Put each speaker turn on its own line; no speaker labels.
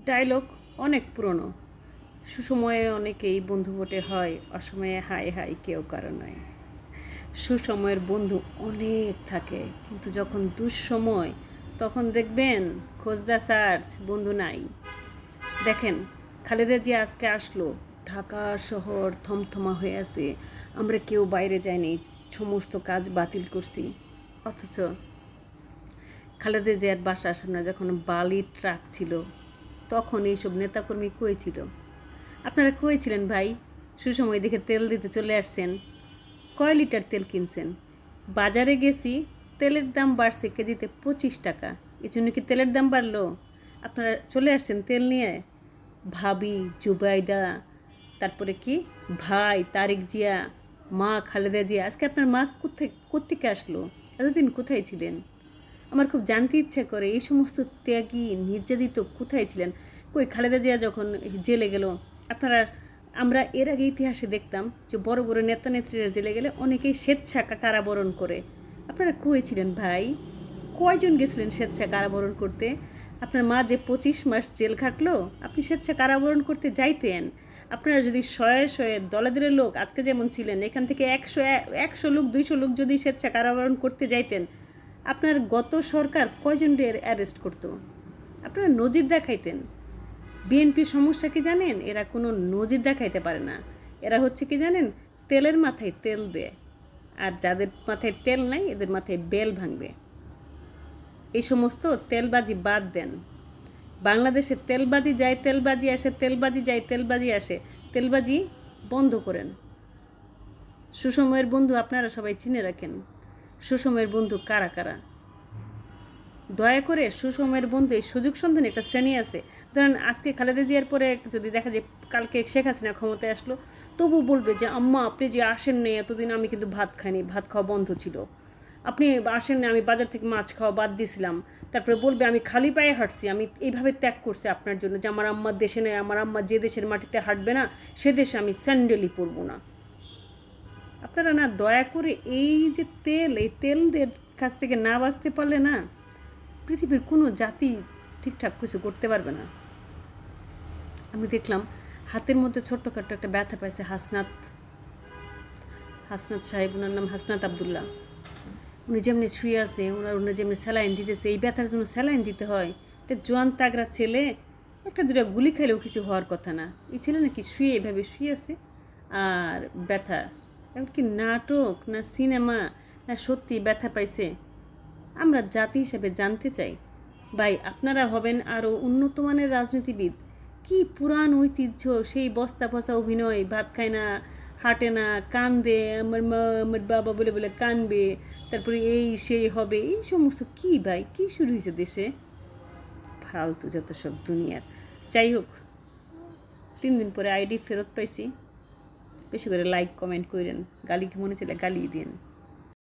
Dialogue অনেক পুরনো। সুসময়ে অনেকেই বন্ধু বটে হয়, অসময়ে হায় হায় কেউ কারো নয়। সুসময়ের বন্ধু অনেক থাকে, কিন্তু যখন দুঃসময় তখন দেখবেন খোঁজদা সার্চ বন্ধু নাই। দেখেন, খালেদা জিয়া আজকে আসলো, ঢাকা শহর থমথমা হয়ে আছে, আমরা কেউ বাইরে যাইনি, সমস্ত কাজ বাতিল করছি। অথচ খালেদা জিয়ার বাসার সামনে যখন বালির ট্রাক ছিল, তখন এইসব নেতাকর্মী কই ছিল? আপনারা কই ছিলেন ভাই? সুসময় দেখে তেল দিতে চলে আসছেন। কয় লিটার তেল কিনছেন? বাজারে গেছি, তেলের দাম বাড়ছে কেজিতে 25 টাকা। এই জন্য কি তেলের দাম বাড়লো? আপনারা চলে আসছেন তেল নিয়ে। ভাবি জুবাইদা, তারপরে কি ভাই তারেক জিয়া, মা খালেদা জিয়া, আজকে আপনার মা কোত্থেকে আসলো? এতদিন কোথায় ছিলেন? আমার খুব জানতে ইচ্ছে করে এই সমস্ত ত্যাগী নির্যাতিত কোথায় ছিলেন। কই খালেদা জিয়া যখন জেলে গেল, আপনারা আমরা এর আগে ইতিহাসে দেখতাম যে বড় বড় নেতা নেত্রীরা জেলে গেলে অনেকেই স্বেচ্ছা কারাবরণ করে। আপনারা কই ছিলেন ভাই? কয়জন গেছিলেন স্বেচ্ছা কারাবরণ করতে? আপনার মা যে 25 মাস জেল খাটলো, আপনি স্বেচ্ছা কারাবরণ করতে যাইতেন। আপনারা যদি শয়ে শয়ে দলে দলে লোক আজকে যেমন ছিলেন, এখান থেকে 100 লোক 200 লোক যদি স্বেচ্ছা কারাবরণ করতে যাইতেন, আপনার গত সরকার কয়জনদের অ্যারেস্ট করতো? আপনারা নজির দেখাইতেন। বিএনপির সমস্যা কি জানেন? এরা কোনো নজির দেখাইতে পারে না। এরা হচ্ছে কি জানেন? তেলের মাথায় তেল দেয়, আর যাদের মাথায় তেল নাই এদের মাথায় বেল ভাঙবে। এই সমস্ত তেলবাজি বাদ দেন। বাংলাদেশে তেলবাজি যায় তেলবাজি আসে, তেলবাজি যায় তেলবাজি আসে। তেলবাজি বন্ধ করেন। সুসময়ের বন্ধু আপনারা সবাই চিনে রাখেন। সুসময়ের বন্ধু কারা কারা? দয়া করে সুসময়ের বন্ধু, এই সুযোগ সন্ধানে একটা শ্রেণী আছে। ধরেন আজকে খালেদা জিয়ার পরে যদি দেখা যায় কালকে শেখ হাসিনা ক্ষমতায় আসলো, তবু বলবে যে আম্মা আপনি যে আসেন নেই এতদিন, আমি কিন্তু ভাত খাইনি, ভাত খাওয়া বন্ধ ছিল। আপনি আসেন না, আমি বাজার থেকে মাছ খাওয়া বাদ দিয়েছিলাম। তারপরে বলবে আমি খালি পায়ে হাঁটছি, আমি এইভাবে ত্যাগ করছি আপনার জন্য, যে আমার আম্মার দেশে নেই, আমার আম্মা যে দেশের মাটিতে হাঁটবে না সে দেশে আমি স্যান্ডেলই পরবো না। আপনারা না দয়া করে এই যে তেল, এই তেলদের কাছ থেকে না বাঁচতে পারলে না, পৃথিবীর কোনো জাতি ঠিকঠাক কিছু করতে পারবে না। আমি দেখলাম হাতের মধ্যে ছোট্টখাট্টো একটা ব্যথা পাইছে হাসনাত সাহেব, ওনার নাম হাসনাত আবদুল্লাহ। উনি যেমনি শুয়ে আছে, উনি যেমনি স্যালাইন দিতেছে, এই ব্যথার জন্য স্যালাইন দিতে হয়। একটা জোয়ান তাগড়া ছেলে, একটা দুটা গুলি খাইলেও কিছু হওয়ার কথা না। এই ছেলে নাকি শুয়ে এভাবে শুয়ে আছে আর ব্যথা। এখন কি নাটক না সিনেমা না সত্যি ব্যথা পাইছে? আমরা জাতি হিসেবে জানতে চাই। ভাই আপনারা হবেন আরও উন্নত মানের রাজনীতিবিদ। কি পুরান ঐতিহ্য, সেই বস্তা ফসা অভিনয়, ভাত খায় না, হাঁটে না, কান্দে, আমার মা আমার বাবা বলে বলে কানবে, তারপরে এই সেই হবে, এই সমস্ত কি ভাই, কি শুরু হয়েছে দেশে? ফালতু যত সব দুনিয়ার। যাই হোক, 3 দিন পরে আইডি ফেরত পাইছি। বেশি করে লাইক কমেন্ট করেন, গালি মনে চলে গালি দিন।